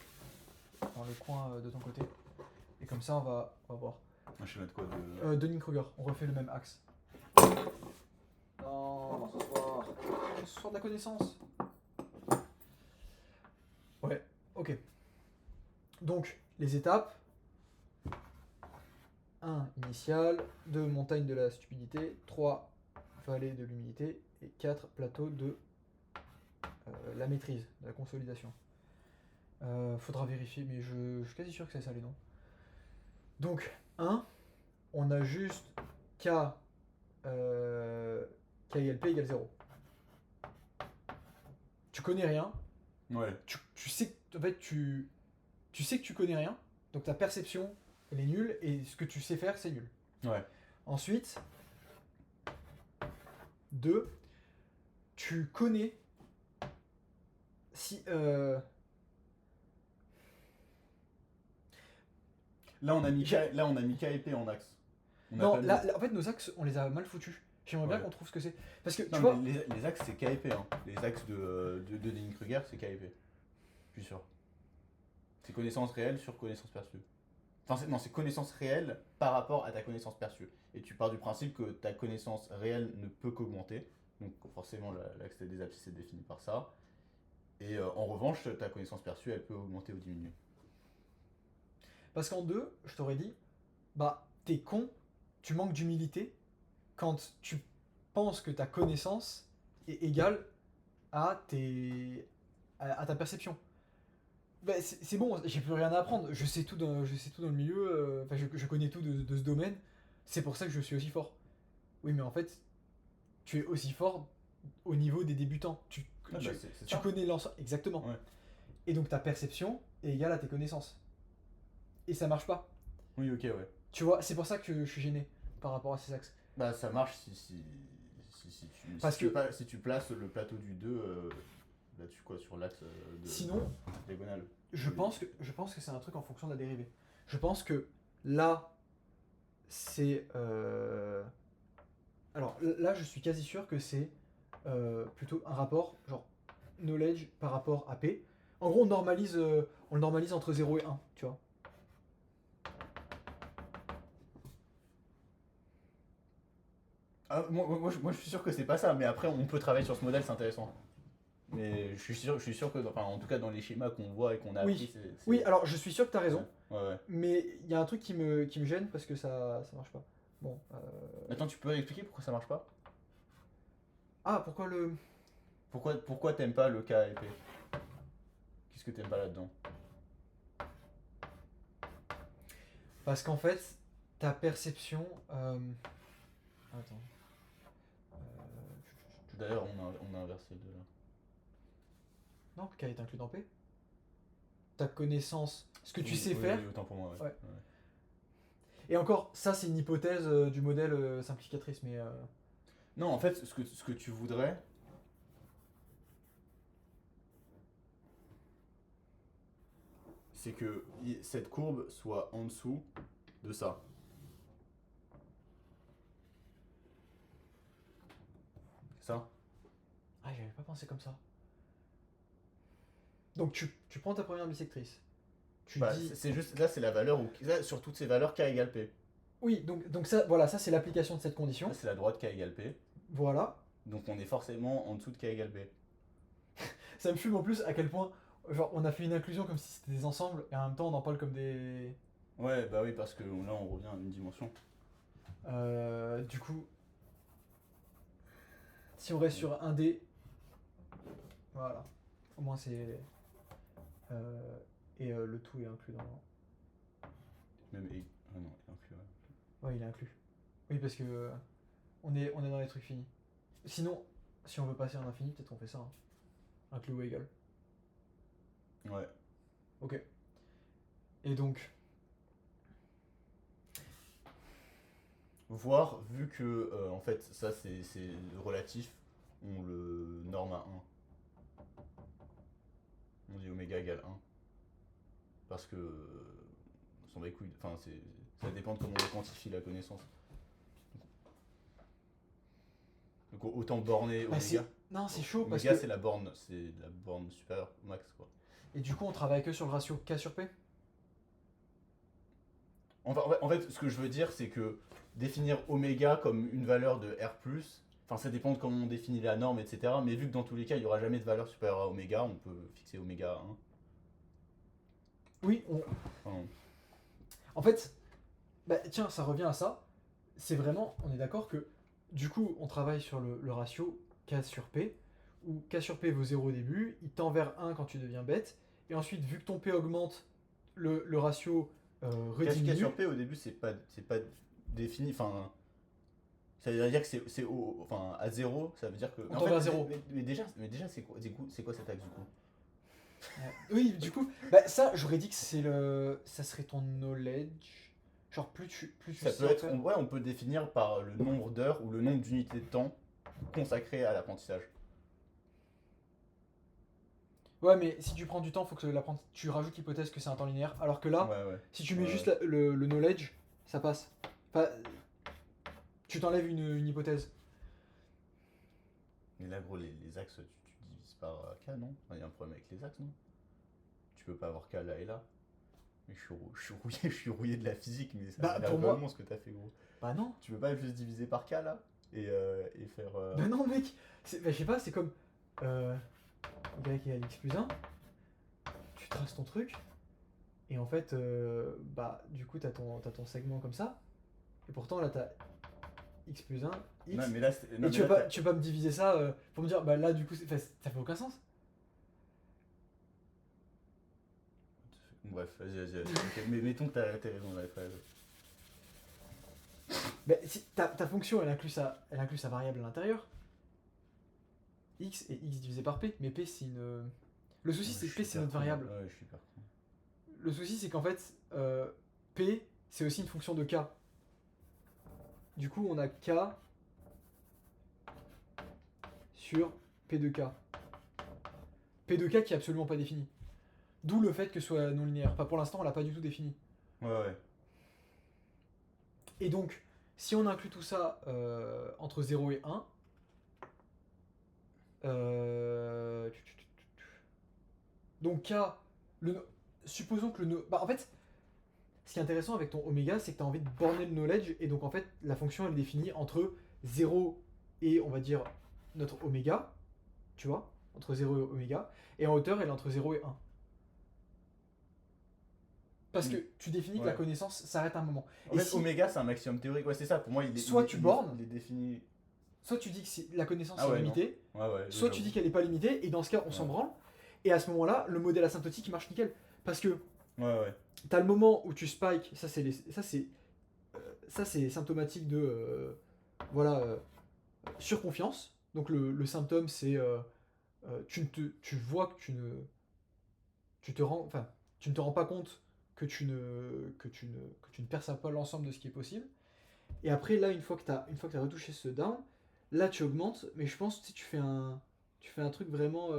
dans le coin de ton côté. Et comme ça, on va voir. Un schéma de quoi de... Dunning-Kruger, on refait le même axe. Non, ce soir de la connaissance. Ouais, ok. Donc, les étapes. 1. Initial. 2. Montagne de la stupidité. 3. Vallée de l'humilité. Et 4. Plateau de la maîtrise, de la consolidation. Faudra vérifier, mais je suis quasi sûr que c'est ça les noms. Donc, 1. On a juste K K égale P égale 0. Tu connais rien, Ouais. tu sais, en fait, tu sais que tu connais rien, donc ta perception, elle est nulle, et ce que tu sais faire, c'est nul. Ouais. Ensuite, 2, tu connais si... Là, on a mis K et P en axe. On a non, pas mis- là, en fait, nos axes, on les a mal foutus. J'aimerais bien Ouais. qu'on trouve ce que c'est. Parce que, tu Non, vois... mais les axes, c'est K et P. Hein. Les axes de Dunning-Kruger, c'est K et P. Je suis sûr. C'est connaissance réelle sur connaissance perçue. Enfin, non, c'est connaissance réelle par rapport à ta connaissance perçue. Et tu pars du principe que ta connaissance réelle ne peut qu'augmenter. Donc, forcément, l'axe des abscisses est défini par ça. Et en revanche, ta connaissance perçue, elle peut augmenter ou diminuer. Parce qu'en 2, je t'aurais dit, bah, t'es con, tu manques d'humilité quand tu penses que ta connaissance est égale à, à ta perception. Bah, c'est bon, j'ai plus rien à apprendre, je sais tout dans le milieu, enfin, je connais tout de ce domaine, c'est pour ça que je suis aussi fort. Oui, mais en fait, tu es aussi fort au niveau des débutants. Ah, Tu, bah, c'est tu ça. connais l'ensemble, exactement. Ouais. Et donc ta perception est égale à tes connaissances. Et ça marche pas. Oui, ok, ouais. Tu vois, c'est pour ça que je suis gêné par rapport à ces axes. Bah, ça marche Parce que- si tu places le plateau du 2 là-dessus, quoi, sur l'axe de Sinon, diagonale. je pense que c'est un truc en fonction de la dérivée. Je pense que là, c'est... Alors là, je suis quasi sûr que c'est plutôt un rapport, genre knowledge par rapport à P. En gros, on le normalise entre 0 et 1, tu vois. Ah, moi, je suis sûr que c'est pas ça, mais après, on peut travailler sur ce modèle, c'est intéressant. Mais je suis sûr que, enfin, en tout cas, dans les schémas qu'on voit et qu'on a Oui. appris, Oui, alors je suis sûr que t'as raison, Ouais, ouais. mais il y a un truc qui me gêne parce que ça marche pas. Bon. Attends, tu peux expliquer pourquoi ça marche pas? Ah, pourquoi le... Pourquoi t'aimes pas le K et P? Qu'est-ce que t'aimes pas là-dedans? Parce qu'en fait, ta perception... Attends. D'ailleurs, on a inversé le 2 là. Non, K est inclus dans P. Ta connaissance, ce que tu Oui, sais oui, faire. oui, autant pour moi, ouais. Ouais. Et encore, ça c'est une hypothèse du modèle simplificatrice, mais... Non, en fait, ce que tu voudrais, c'est que cette courbe soit en dessous de ça. Ça? Ah, j'avais pas pensé comme ça. Donc tu prends ta première bisectrice. Tu Bah, dis... c'est juste, là, c'est la valeur, là, sur toutes ces valeurs K égale P. Oui, donc ça, voilà, ça c'est l'application de cette condition. Là, c'est la droite K égale P. Voilà. Donc, on est forcément en dessous de K égale P. Ça me fume en plus à quel point, genre, on a fait une inclusion comme si c'était des ensembles, et en même temps on en parle comme des... Ouais, bah oui, parce que là, on revient à une dimension. Du coup, si on reste sur un D, voilà, au moins c'est... et le tout est inclus dans... Même, ah non, inclus, ouais. Ouais, il est inclus. Oui, parce que on est dans les trucs finis. Sinon, si on veut passer en infini, peut-être on fait ça. Hein. Inclus ou égal. Ouais. Ok. Et donc, Voir, vu que, en fait, ça, c'est relatif, on le norme à 1. On dit oméga égale 1. Parce que, on s'en bat les couilles. Enfin, ça dépend de comment on quantifie la connaissance. Donc, autant borner bah, oméga. non, c'est chaud parce Oméga, que... c'est la borne supérieure au max, quoi. Et du coup, on travaille que sur le ratio K sur P. En fait, ce que je veux dire, c'est que définir oméga comme une valeur de R+, enfin, ça dépend de comment on définit la norme, etc. Mais vu que dans tous les cas, il n'y aura jamais de valeur supérieure à oméga, on peut fixer oméga à 1. Oui, Enfin, en fait, bah, tiens, ça revient à ça. C'est vraiment, on est d'accord que du coup, on travaille sur le ratio K sur P, où K sur P vaut 0 au début, il tend vers 1 quand tu deviens bête, et ensuite, vu que ton P augmente, le ratio K rediminue. sur P, au début, c'est pas défini. Enfin, Ça veut dire que c'est enfin, à 0, ça veut dire que. On tombe à 0. Mais déjà c'est quoi cet axe du coup? Oui, du coup, bah, ça, j'aurais dit que ça serait ton knowledge. Genre, plus tu Ça sais peut en être, faire. ouais, on peut définir par le nombre d'heures ou le nombre d'unités de temps consacrées à l'apprentissage. Ouais, mais si tu prends du temps, faut que tu rajoutes l'hypothèse que c'est un temps linéaire. Alors que là, Ouais, ouais. si tu mets Ouais, juste ouais. le knowledge, ça passe. Enfin, tu t'enlèves une hypothèse. Mais là, gros, les axes, tu divises par K, non? Il y a un problème avec les axes, non? Tu peux pas avoir K là et là. Mais je suis rouillé, je suis rouillé de la physique, mais ça Bah, m'a l'air pour moi. vraiment ce que t'as fait, gros. Bah, non. Tu peux pas juste diviser par K là et faire. Bah, non, mec. Bah, je sais pas, c'est comme. Y égale x plus 1. Tu traces ton truc. Et en fait, bah, du coup, t'as ton segment comme ça. Et pourtant, là, t'as x plus 1, x. Non, mais là, non, Et mais tu là, vas pas me diviser ça pour me dire, bah là, du coup, ça fait aucun sens. Bref, vas-y. Ok, mais mettons que t'as raison, ouais, t'as raison. Mais si ta fonction, elle inclut sa variable à l'intérieur. X et x divisé par p. Mais p, c'est une. Le souci, c'est que p, c'est notre variable. Ouais, je suis hyper con. Le souci, c'est qu'en fait, p, c'est aussi une fonction de k. Du coup, on a k sur p de k. P de k qui est absolument pas défini. D'où le fait que ce soit non linéaire. Enfin, pour l'instant, on l'a pas du tout défini. Ouais. Et donc, si on inclut tout ça entre 0 et 1, donc K, supposons que bah, en fait, ce qui est intéressant avec ton oméga, c'est que tu as envie de borner le knowledge, et donc en fait, la fonction elle est définie entre 0 et on va dire notre oméga, tu vois, entre 0 et oméga, et en hauteur elle est entre 0 et 1. Parce que tu définis que la Ouais. connaissance s'arrête à un moment. En Et fait, si, oméga, c'est un maximum théorique. Ouais, c'est ça. Pour moi, soit tu bornes, il est défini. soit tu dis que la connaissance Ah est ouais, non. limitée, Ouais, soit tu dis qu'elle n'est pas limitée, et dans ce cas, on s'en branle. Et à ce moment-là, le modèle asymptotique il marche nickel. Parce que Ouais. t'as le moment où tu spikes, ça c'est symptomatique de voilà surconfiance. Donc le symptôme c'est tu vois que tu ne te rends pas compte que tu ne perçois pas l'ensemble de ce qui est possible. Et après là une fois que t'as retouché ce down, là tu augmentes, mais je pense que si tu fais un truc vraiment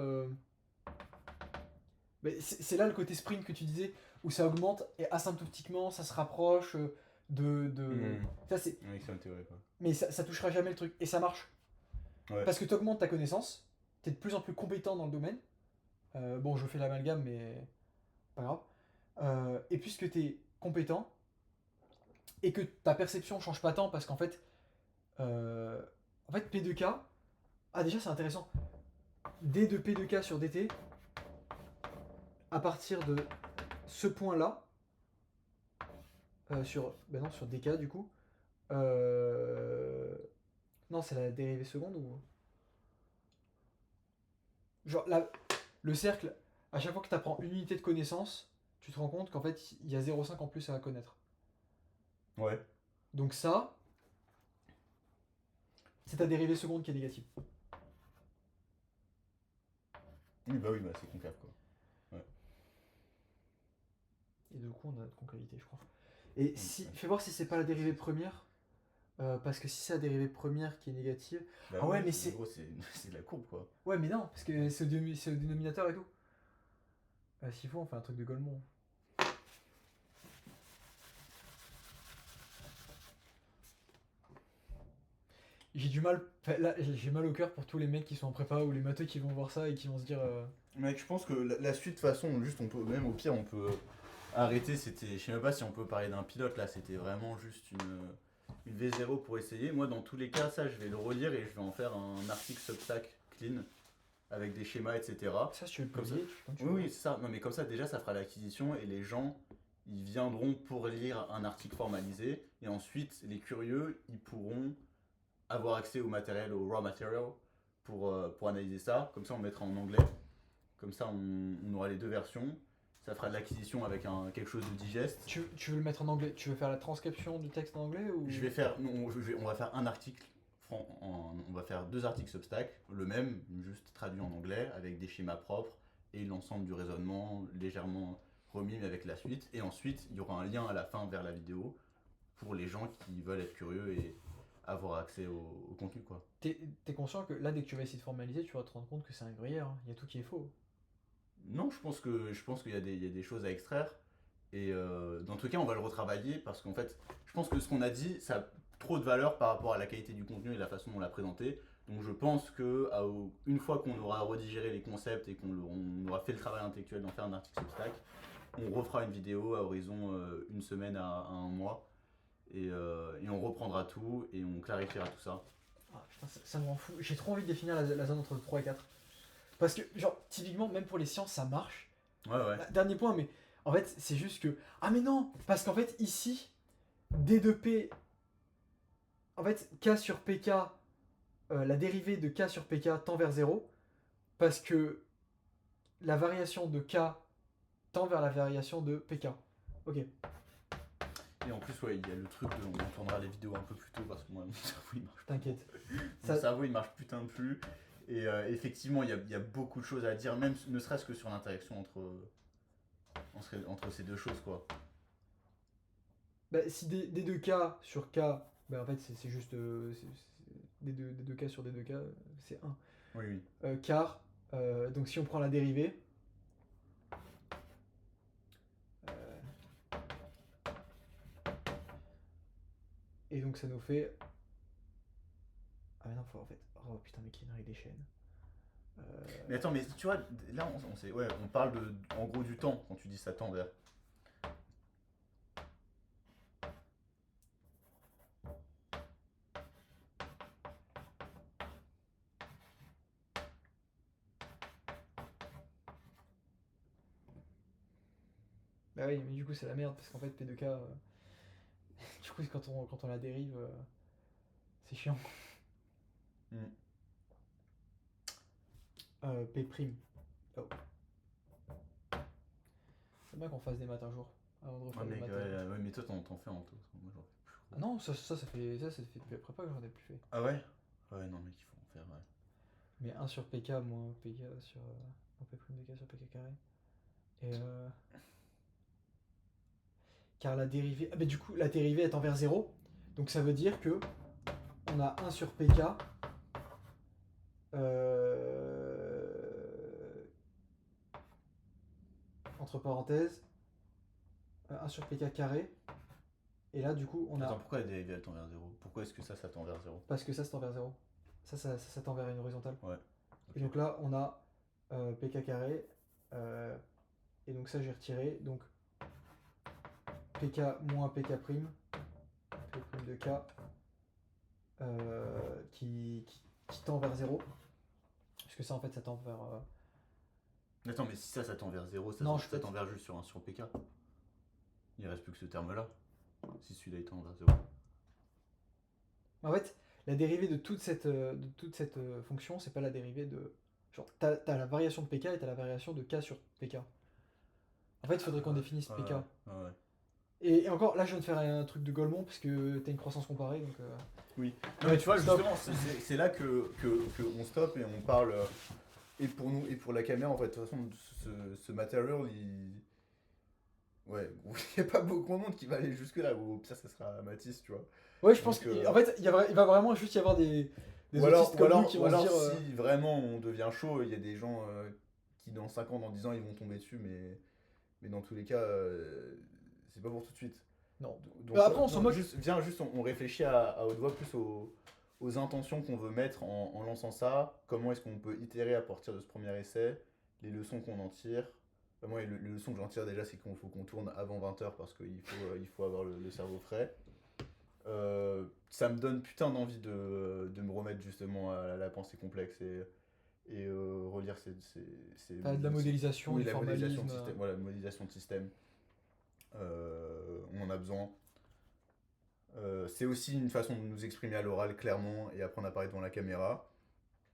mais c'est là le côté sprint que tu disais, où ça augmente et asymptotiquement ça se rapproche de. Ça, c'est. Un maximum théorique, quoi. Mais ça touchera jamais le truc. Et ça marche. Ouais. Parce que tu augmentes ta connaissance, tu es de plus en plus compétent dans le domaine. Bon, je fais l'amalgame, mais pas grave. Et puisque tu es compétent, et que ta perception change pas tant, parce qu'en fait, P2K, ah déjà c'est intéressant, D de P2K sur DT, à partir de ce point-là, sur DK du coup. Non, c'est la dérivée seconde ou. Genre, le cercle, à chaque fois que tu apprends une unité de connaissance, tu te rends compte qu'en fait, il y a 0,5 en plus à connaître. Ouais. Donc ça, c'est ta dérivée seconde qui est négative. Oui, bah c'est concave, quoi. Et du coup, on a notre concavité, je crois. Et fais voir si c'est pas la dérivée première. Parce que si c'est la dérivée première qui est négative. Bah Ah ouais, mais c'est. Gros, c'est de la courbe, quoi. Ouais, mais non, parce que c'est au dénominateur et tout. S'il faut, on fait un truc de Golemont. J'ai du mal. Là, j'ai mal au cœur pour tous les mecs qui sont en prépa ou les matheux qui vont voir ça et qui vont se dire. Mec, je pense que la suite, de toute façon, juste, on peut. Même au pire, on peut arrêter. Je sais même pas si on peut parler d'un pilote, là. C'était vraiment juste une V0 pour essayer. Moi, dans tous les cas, ça, je vais le relire et je vais en faire un article Substack clean avec des schémas, etc. Ça, si tu veux le Comme ça. publier, Oui, c'est ça. Non, mais comme ça, déjà, ça fera l'acquisition et les gens, ils viendront pour lire un article formalisé. Et ensuite, les curieux, ils pourront avoir accès au matériel, au raw material, pour analyser ça. Comme ça, on mettra en anglais. Comme ça, on aura les deux versions. Ça fera de l'acquisition avec quelque chose de digeste. Tu veux le mettre en anglais? Tu veux faire la transcription du texte en anglais ou... On va faire un article on va faire 2 articles Substack, le même, juste traduit en anglais, avec des schémas propres et l'ensemble du raisonnement légèrement remis mais avec la suite. Et ensuite, il y aura un lien à la fin vers la vidéo pour les gens qui veulent être curieux et avoir accès au contenu, quoi. T'es conscient que là, dès que tu vas essayer de formaliser, tu vas te rendre compte que c'est un gruyère, hein. Il y a tout qui est faux. Non, je pense qu'il y a des choses à extraire. Et dans tous les cas, on va le retravailler parce qu'en fait, je pense que ce qu'on a dit, ça a trop de valeur par rapport à la qualité du contenu et la façon dont on l'a présenté. Donc je pense que une fois qu'on aura redigéré les concepts et on aura fait le travail intellectuel d'en faire un article Substack, on refera une vidéo à horizon une semaine à un mois. Et on reprendra tout et on clarifiera tout ça. Ah putain, ça me rend fou. J'ai trop envie de définir la zone entre 3 et 4. Parce que, genre, typiquement, même pour les sciences, ça marche. Ouais, ouais. Dernier point, mais en fait, c'est juste que. Ah, mais non. Parce qu'en fait, ici, D2P. En fait, K sur PK, la dérivée de K sur PK tend vers 0. Parce que la variation de K tend vers la variation de PK. Ok. Et en plus, ouais, il y a le truc de. On tournera les vidéos un peu plus tôt parce que moi, mon cerveau il marche. T'inquiète. Mon cerveau il marche putain de plus. Et effectivement, il y a beaucoup de choses à dire, même ne serait-ce que sur l'interaction entre ces deux choses, quoi. Bah, si D2K sur K, bah en fait, c'est juste. D2K sur D2K, c'est 1. Oui, oui. Car, donc si on prend la dérivée, et donc ça nous fait. Ah mais non, faut en fait. Oh putain, mais qu'il y a une règle des chaînes. Mais attends, mais tu vois, là, ouais, on parle en gros du temps quand tu dis ça tend vers. Bah oui, mais du coup, c'est la merde parce qu'en fait, P2K. Du coup, quand on la dérive, c'est chiant. Mm. P'. Oh. C'est bien qu'on fasse des maths un jour. Avant de refaire Ouais, les mec, maths. ouais, mais toi, t'en fais en taux. Moi, j'en fais plus. Ah non, ça fait depuis après pas que j'en ai plus fait. Ah ouais? Ouais, non, mec, il faut en faire, ouais. Mais 1 sur PK moins PK sur. Moins P' de K sur PK carré. Et car la dérivée. Ah bah du coup, la dérivée est envers 0. Donc ça veut dire que on a 1 sur PK. Entre parenthèses. 1 sur PK carré. Et là, du coup, on a. Attends, pourquoi la dérivée elle tend vers 0? Pourquoi est-ce que ça tend vers 0? Parce que ça tend vers 0. Ça tend vers une horizontale. Ouais. Et donc là, on a PK carré. Et donc ça, j'ai retiré. Donc PK moins PK prime. P prime de K. Qui tend vers 0. Parce que ça, en fait, ça tend vers. Attends, mais si ça tend vers 0, Non, ça je tend vers juste sur PK. Il reste plus que ce terme-là. Si celui-là il tend vers 0. En fait, la dérivée de toute cette fonction, c'est pas la dérivée de. Genre, t'as la variation de PK et t'as la variation de K sur PK. En fait, il faudrait qu'on définisse PK. Ouais. Et encore, là, je viens de faire un truc de Golemont, parce que t'as une croissance comparée, donc. Oui. Non, mais tu vois, justement, c'est là que on stoppe et on parle. Et pour nous et pour la caméra, en fait, de toute façon, ce matériel, ouais, il n'y a pas beaucoup de monde qui va aller jusque-là. Ou ça sera Matisse, tu vois. Ouais, je pense Donc, qu'en fait, il va vraiment juste y avoir des autistes comme nous qui vont se dire. Si vraiment on devient chaud, il y a des gens qui dans 5 ans, dans 10 ans, ils vont tomber dessus, mais dans tous les cas, c'est pas pour tout de suite. Non. Donc, Après, on s'en moque. On réfléchit à haute voix plus aux intentions qu'on veut mettre en lançant ça. Comment est-ce qu'on peut itérer à partir de ce premier essai, les leçons qu'on en tire. Moi, les leçons que j'en tire déjà, c'est qu'il faut qu'on tourne avant 20h parce qu'il faut avoir le cerveau frais. Ça me donne putain d'envie de me remettre justement à la pensée complexe et relire ces De la modélisation, oui, du la modélisation formalisme. de système. Voilà, modélisation de système. On en a besoin. C'est aussi une façon de nous exprimer à l'oral clairement et apprendre à parler devant la caméra.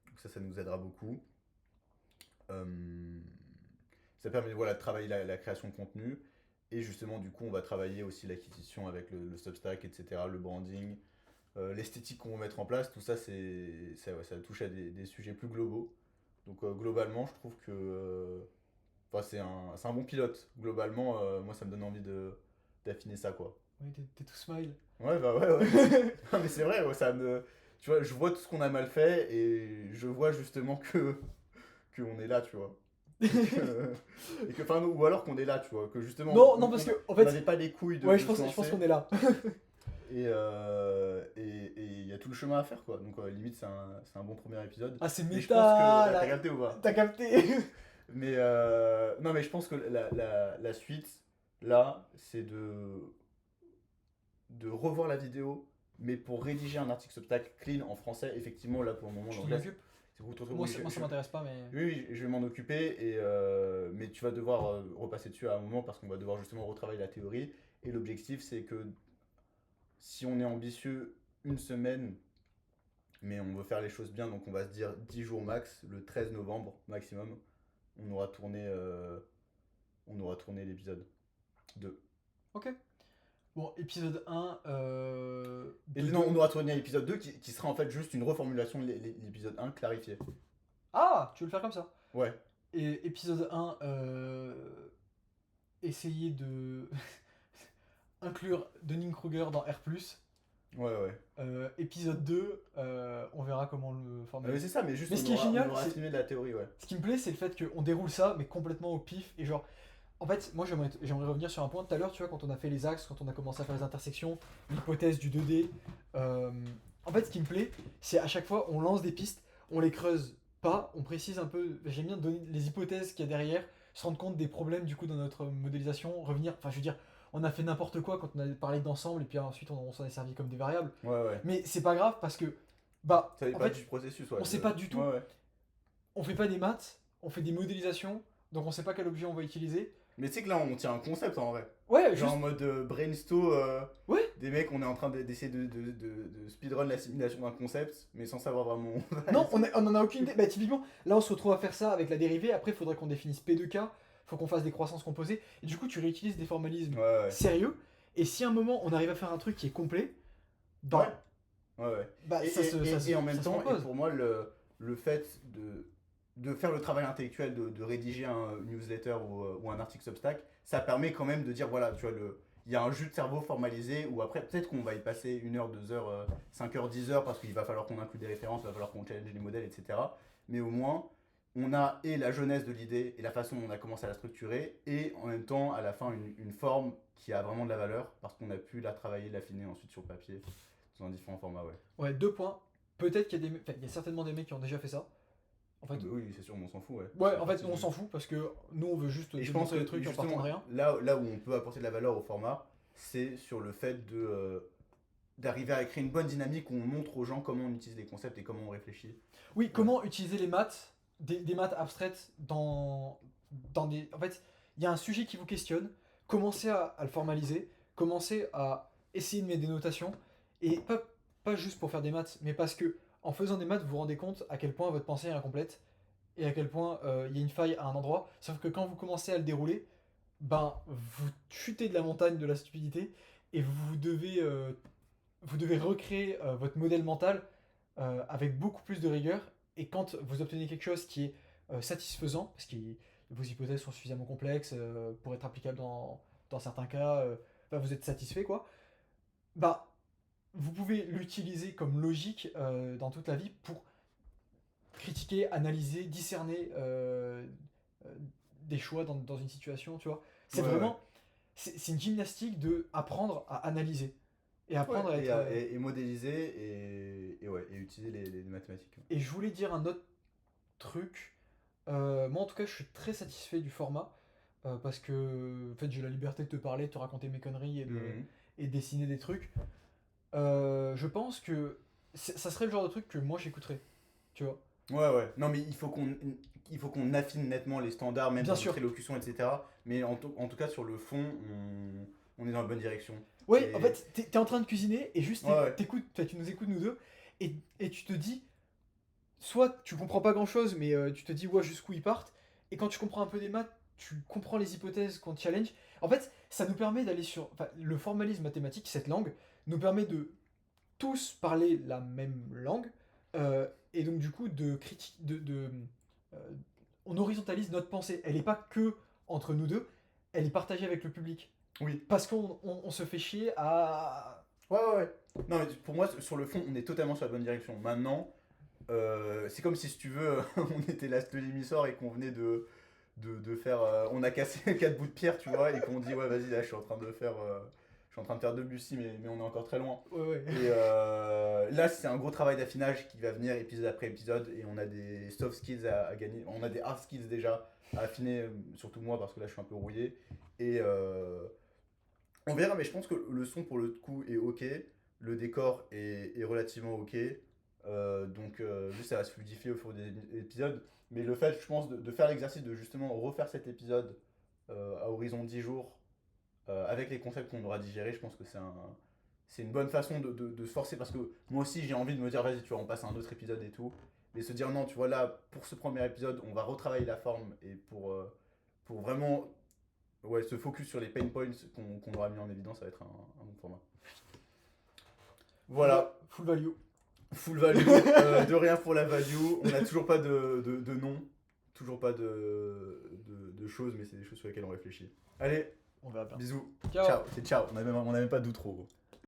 Donc ça nous aidera beaucoup. Ça permet de travailler la création de contenu. Et justement, du coup, on va travailler aussi l'acquisition avec le Substack, etc., le branding, l'esthétique qu'on va mettre en place, tout ça, ça touche à des sujets plus globaux. Donc globalement, je trouve que enfin, c'est un bon pilote. Globalement, moi, ça me donne envie d'affiner ça, quoi. Oui, t'es tout smile. Ouais, bah ouais, ouais. Non, mais c'est vrai, ouais, tu vois, je vois tout ce qu'on a mal fait et je vois justement qu'on est là, tu vois. Enfin, ou alors qu'on est là, tu vois. Que justement, Non, non, parce que, en on fait, n'avait pas les couilles ouais, de se je pense lancer. qu'on est là. Et il y a tout le chemin à faire, quoi. Donc, limite, c'est un bon premier épisode. Ah, c'est Mais je méta, pense que. là. T'as capté ou pas? T'as capté. Mais non, mais je pense que la suite, là, c'est de revoir la vidéo, mais pour rédiger un article Substack clean en français, effectivement, là, pour le moment, Je t'en l'anglais, occupe. c'est beaucoup trop. Moi, Oui, moi, ça m'intéresse pas, mais. oui, je vais m'en occuper, mais tu vas devoir repasser dessus à un moment parce qu'on va devoir justement retravailler la théorie. Et l'objectif, c'est que si on est ambitieux, une semaine, mais on veut faire les choses bien, donc on va se dire 10 jours max, le 13 novembre maximum, on aura tourné l'épisode 2. Ok. Bon, épisode 1. Et non, on aura tourné l'épisode 2 qui sera en fait juste une reformulation de l'épisode 1 clarifié. Ah, tu veux le faire comme ça. Ouais, Et épisode 1, essayer de inclure Dunning-Kruger dans R+. ouais, ouais. Épisode 2, on verra comment le former. Mais c'est ça, mais juste Mais ce qui est on génial, aura c'est- filmé de la théorie, ouais. Ce qui me plaît, c'est le fait qu'on déroule ça, mais complètement au pif. Et genre, en fait, moi j'aimerais revenir sur un point tout à l'heure, tu vois, quand on a fait les axes, quand on a commencé à faire les intersections, l'hypothèse du 2D. En fait, ce qui me plaît, c'est à chaque fois, on lance des pistes, on les creuse pas, on précise un peu. J'aime bien donner les hypothèses qu'il y a derrière, se rendre compte des problèmes du coup dans notre modélisation, revenir. Enfin, je veux dire, on a fait n'importe quoi quand on a parlé d'ensemble, et puis ensuite on s'en est servi comme des variables. Ouais, ouais. Mais c'est pas grave parce que, bah, Ça fait en pas fait, du processus, ouais. on sait pas du tout. Ouais, ouais. On fait pas des maths, on fait des modélisations, donc on sait pas quel objet on va utiliser. Mais tu sais que là, on tient un concept en vrai. Ouais, Genre juste. en mode brainstorm, Ouais. des mecs, on est en train d'essayer de speedrun l'assimilation d'un concept, mais sans savoir vraiment. Non, on en a aucune idée. Bah, typiquement, là, on se retrouve à faire ça avec la dérivée. Après, il faudrait qu'on définisse P2K. Faut qu'on fasse des croissances composées. Et du coup, tu réutilises des formalismes Ouais, ouais. sérieux. Et si à un moment, on arrive à faire un truc qui est complet, Ouais. bah, Ouais, ouais. bah Et, ça se, ça se- et en même ça se temps, et propose. pour moi, le fait de faire le travail intellectuel, de rédiger un newsletter ou un article Substack, ça permet quand même de dire voilà, tu vois, il y a un jus de cerveau formalisé où après, peut-être qu'on va y passer 1 heure, 2 heures, 5 heures, 10 heures parce qu'il va falloir qu'on inclue des références, il va falloir qu'on challenge les modèles, etc. Mais au moins, on a et la jeunesse de l'idée et la façon dont on a commencé à la structurer et en même temps, à la fin, une forme qui a vraiment de la valeur parce qu'on a pu la travailler, l'affiner ensuite sur papier dans un différent format, ouais. Ouais, 2 points. Peut-être qu'il y a des, enfin, il y a certainement des mecs qui ont déjà fait ça. En fait, Ah bah oui, c'est sûr, on s'en fout, ouais. ouais, en fait, on s'en fout parce que nous, on veut juste Et je pense démontrer que les trucs en partant justement, de rien. là où on peut apporter de la valeur au format, c'est sur le fait d'arriver à créer une bonne dynamique où on montre aux gens comment on utilise les concepts et comment on réfléchit. Oui, comment utiliser les maths, des maths abstraites dans des... En fait, il y a un sujet qui vous questionne, commencez à le formaliser, commencez à essayer de mettre des notations, et pas juste pour faire des maths, mais parce que en faisant des maths, vous vous rendez compte à quel point votre pensée est incomplète, et à quel point il y a une faille à un endroit, sauf que quand vous commencez à le dérouler, ben, vous chutez de la montagne de la stupidité, et vous devez recréer votre modèle mental avec beaucoup plus de rigueur. Et quand vous obtenez quelque chose qui est satisfaisant, parce que vos hypothèses sont suffisamment complexes pour être applicables dans certains cas, bah, vous êtes satisfait, quoi. Bah, vous pouvez l'utiliser comme logique dans toute la vie pour critiquer, analyser, discerner des choix dans une situation, tu vois. C'est Ouais, ouais. vraiment... C'est une gymnastique de apprendre à analyser. Et apprendre à Ouais, être... et modéliser ouais, et utiliser les mathématiques. Et je voulais dire un autre truc. Moi, en tout cas, je suis très satisfait du format. Parce que en fait, j'ai la liberté de te parler, de te raconter mes conneries Mhm. et de dessiner des trucs. Je pense que ça serait le genre de truc que moi j'écouterais. Tu vois. Ouais, ouais. Non, mais il faut qu'on affine nettement les standards, même Bien dans sûr. notre élocution, etc. Mais en tout cas, sur le fond, on est dans la bonne direction. Ouais, en Et fait, t'es en train de cuisiner et juste ouais, ouais. tu nous écoutes nous deux et tu te dis, soit tu comprends pas grand chose, mais tu te dis ouais jusqu'où ils partent, et quand tu comprends un peu des maths, tu comprends les hypothèses qu'on te challenge. En fait, ça nous permet d'aller sur. Enfin, le formalisme mathématique, cette langue, nous permet de tous parler la même langue, et donc du coup euh, on horizentalise notre pensée. Elle n'est pas que entre nous deux, elle est partagée avec le public. Oui. Parce qu'on se fait chier à... Ouais. Non, mais pour moi, sur le fond, on est totalement sur la bonne direction. Maintenant, c'est comme si tu veux, on était là de l'émisseur et qu'on venait de faire. On a cassé 4 bouts de pierre, tu vois, et qu'on dit, ouais, vas-y, là, je suis en train de faire. Je suis en train de faire Debussy, mais on est encore très loin. Ouais. Et là, c'est un gros travail d'affinage qui va venir épisode après épisode, et on a des soft skills à gagner. On a des hard skills déjà à affiner, surtout moi, parce que là, je suis un peu rouillé. Et on verra, mais je pense que le son, pour le coup, est ok. Le décor est relativement ok. Juste, ça va se fluidifier au fur des épisodes. Mais le fait, je pense, de faire l'exercice de justement refaire cet épisode à horizon 10 jours, avec les concepts qu'on aura digérés, je pense que c'est une bonne façon de se forcer. Parce que moi aussi, j'ai envie de me dire, vas-y, tu vois, on passe à un autre épisode et tout. Mais se dire, non, tu vois, là, pour ce premier épisode, on va retravailler la forme. Et pour vraiment se focus sur les pain points qu'on aura mis en évidence, ça va être un bon format. Voilà. Full value. Full value, de rien pour la value. On n'a toujours pas de nom, toujours pas de choses, mais c'est des choses sur lesquelles on réfléchit. Allez, On verra bien. bisous. Ciao. Ciao. C'est ciao. On n'a même pas d'outro.